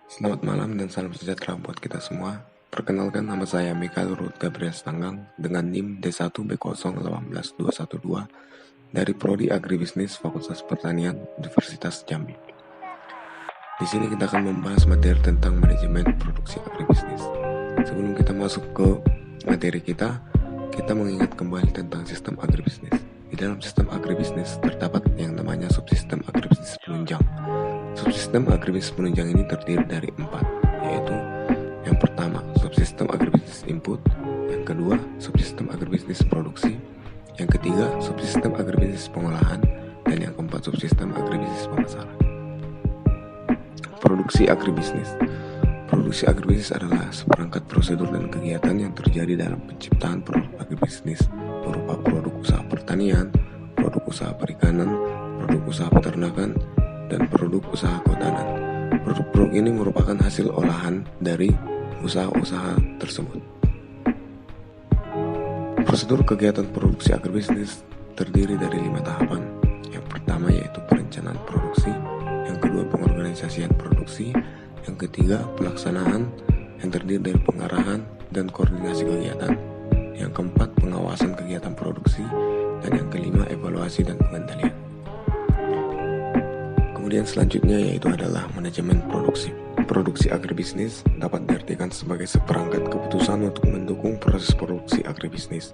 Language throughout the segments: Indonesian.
Selamat malam dan salam sejahtera buat kita semua. Perkenalkan, nama saya Mikael Ruth Gabriel Stanggang dengan NIM D1B018212 dari Prodi Agribisnis Fakultas Pertanian Universitas Jambi. Di sini kita akan membahas materi tentang manajemen produksi agribisnis. Sebelum kita masuk ke materi kita mengingat kembali tentang sistem agribisnis. Di dalam sistem agribisnis terdapat yang namanya subsistem agribisnis penunjang. Subsistem agribisnis penunjang ini terdiri dari 4, yaitu yang pertama, subsistem agribisnis input, yang kedua, subsistem agribisnis produksi, yang ketiga, subsistem agribisnis pengolahan, dan yang keempat, subsistem agribisnis pemasaran. Produksi agribisnis. Produksi agribisnis adalah seperangkat prosedur dan kegiatan yang terjadi dalam penciptaan produk agribisnis berupa produk usaha pertanian, produk usaha perikanan, produk usaha peternakan, dan produk usaha kehutanan. Produk-produk ini merupakan hasil olahan dari usaha-usaha tersebut. Prosedur kegiatan produksi agribisnis terdiri dari 5 tahapan. Yang pertama yaitu perencanaan produksi, yang kedua pengorganisasian produksi, yang ketiga pelaksanaan yang terdiri dari pengarahan dan koordinasi kegiatan, yang keempat pengawasan kegiatan produksi, dan yang kelima evaluasi dan pengendalian. Kemudian selanjutnya yaitu adalah manajemen produksi. Produksi agribisnis dapat diartikan sebagai seperangkat keputusan untuk mendukung proses produksi agribisnis,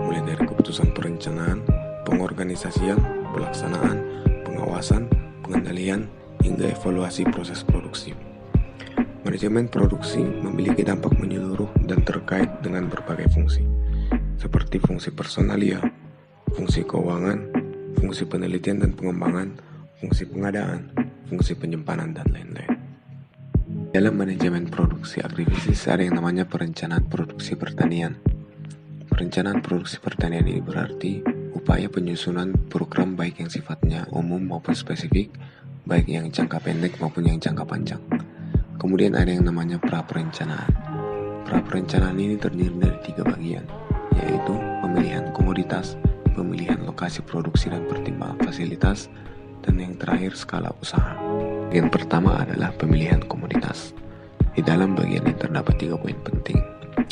mulai dari keputusan perencanaan, pengorganisasian, pelaksanaan, pengawasan, pengendalian, hingga evaluasi proses produksi. Manajemen produksi memiliki dampak menyeluruh dan terkait dengan berbagai fungsi, seperti fungsi personalia, fungsi keuangan, fungsi penelitian dan pengembangan, fungsi pengadaan, fungsi penyimpanan, dan lain-lain. Dalam manajemen produksi agribisnis ada yang namanya perencanaan produksi pertanian. Perencanaan produksi pertanian ini berarti upaya penyusunan program baik yang sifatnya umum maupun spesifik, baik yang jangka pendek maupun yang jangka panjang. Kemudian ada yang namanya pra-perencanaan. Pra-perencanaan ini terdiri dari 3 bagian, yaitu pemilihan komoditas, pemilihan lokasi produksi dan pertimbangan fasilitas, dan yang terakhir skala usaha. Yang pertama adalah pemilihan komoditas. Di dalam bagian ini terdapat 3 poin penting.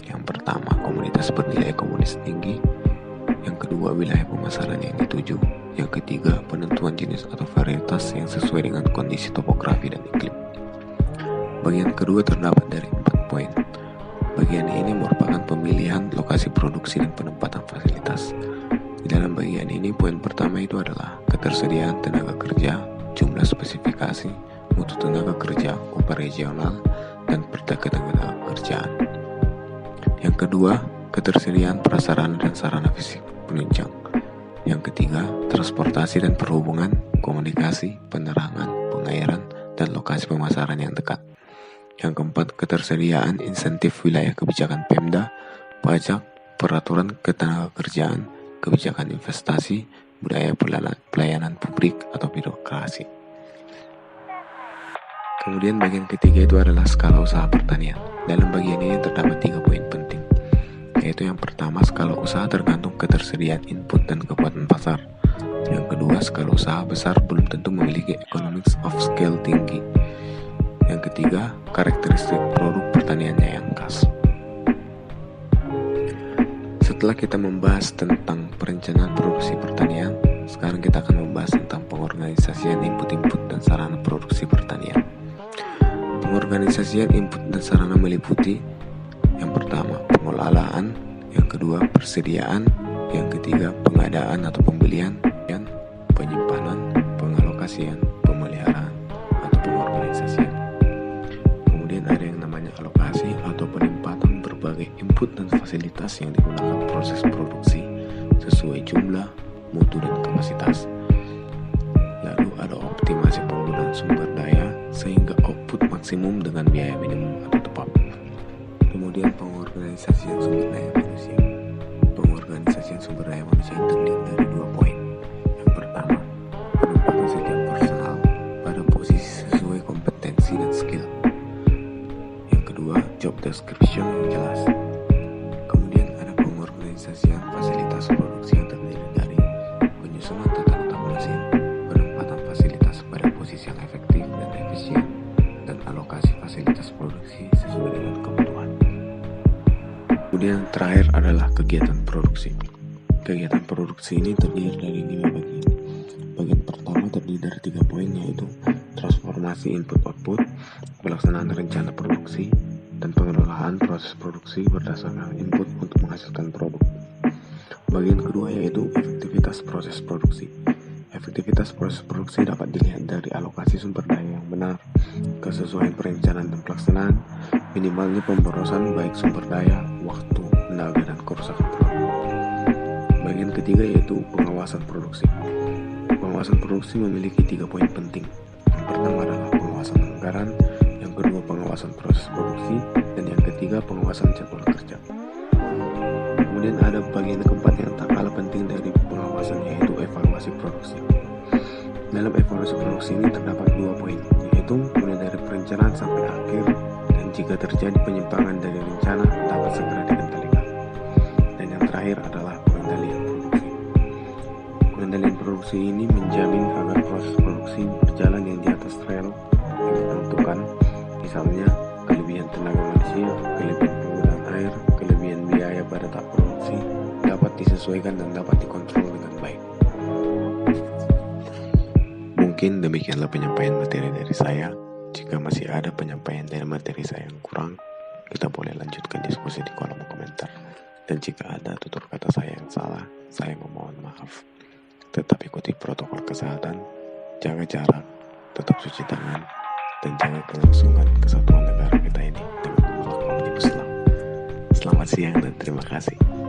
Yang pertama, komoditas bernilai ekonomis tinggi. Yang kedua, wilayah pemasaran yang dituju. Yang ketiga, penentuan jenis atau varietas yang sesuai dengan kondisi topografi dan iklim. Bagian kedua terdapat dari 4 poin. Bagian ini merupakan pemilihan lokasi produksi dan penempatan fasilitas. Di dalam bagian ini, poin pertama itu adalah ketersediaan tenaga kerja, jumlah spesifikasi, mutu tenaga kerja, upah regional, dan perdagangan tenaga kerjaan. Yang kedua, ketersediaan prasarana dan sarana fisik penunjang. Yang ketiga, transportasi dan perhubungan, komunikasi, penerangan, pengairan, dan lokasi pemasaran yang dekat. Yang keempat, ketersediaan insentif wilayah kebijakan Pemda, pajak, peraturan ketenagakerjaan, kebijakan investasi, budaya pelayanan publik atau birokrasi. Kemudian bagian ketiga itu adalah skala usaha pertanian. Dalam bagian ini terdapat 3 poin penting, yaitu yang pertama, skala usaha tergantung ketersediaan input dan kekuatan pasar. Yang kedua, skala usaha besar belum tentu memiliki economics of scale tinggi. Yang ketiga, karakteristik produk pertaniannya yang khas. Setelah kita membahas tentang perencanaan produksi pertanian, sekarang kita akan membahas tentang pengorganisasian input-input dan sarana produksi pertanian. Pengorganisasian input dan sarana meliputi yang pertama, pengolahan, yang kedua, persediaan, yang ketiga, pengadaan atau pembelian, dan penyimpanan, pengalokasian, pemeliharaan, atau pengorganisasian. Kemudian ada yang namanya alokasi atau penempatan berbagai input dan fasilitas yang digunakan proses produksi sesuai jumlah, mutu, dan kapasitas. Lalu ada optimasi penggunaan sumber daya sehingga output maksimum dengan biaya minimum atau tepat. Kemudian pengorganisasian sumber daya manusia. Pengorganisasian sumber daya manusia terdiri dari 2 poin. Yang pertama, penempatan setiap personal pada posisi sesuai kompetensi dan skill. Yang kedua, job description yang jelas. Kemudian ada pengorganisasian fasilitas produksi yang terdiri dari penyusunan tata letak mesin, penempatan fasilitas pada posisi yang efektif dan efisien, dan alokasi alokasi fasilitas produksi sesuai dengan kebutuhan. Kemudian terakhir adalah kegiatan produksi. Kegiatan produksi ini terdiri dari 5 bagian. Bagian pertama terdiri dari 3 poin, yaitu transformasi input-output, pelaksanaan rencana produksi, dan pengelolaan proses produksi berdasarkan input untuk menghasilkan produk. Bagian kedua yaitu efektivitas proses produksi. Efektivitas proses produksi dapat dilihat dari alokasi sumber daya yang benar, kesesuaian perencanaan dan pelaksanaan, minimalnya pemborosan baik sumber daya, waktu, tenaga, dan kerusakan produk. Bagian ketiga yaitu pengawasan produksi. Pengawasan produksi memiliki 3 poin penting. Yang pertama adalah pengawasan anggaran, yang kedua pengawasan proses produksi, dan yang ketiga pengawasan jadwal kerja. Kemudian ada bagian keempat yang tak kalah penting dari pengawasan, yaitu evaluasi produksi. Dalam evaluasi produksi ini terdapat 2 poin, yaitu mulai dari perencanaan sampai akhir, dan jika terjadi penyimpangan dari rencana dapat segera dikendalikan. Dan yang terakhir adalah pengendalian produksi. Pengendalian produksi ini menjamin agar proses produksi berjalan yang di atas rel yang ditentukan, misalnya kelebihan tenaga manusia, kelebihan penggunaan air, kelebihan biaya pada tahap produksi dapat disesuaikan dan dapat dikontrol dengan baik. Mungkin demikianlah penyampaian materi dari saya. Jika masih ada penyampaian dari materi saya yang kurang, kita boleh lanjutkan diskusi di kolom komentar. Dan jika ada tutur kata saya yang salah, saya memohon maaf. Tetap ikuti protokol kesehatan, jaga jarak, tetap cuci tangan, dan jaga kelangsungan kesatuan negara kita ini dengan menolak Omnibus Law. Selamat siang dan terima kasih.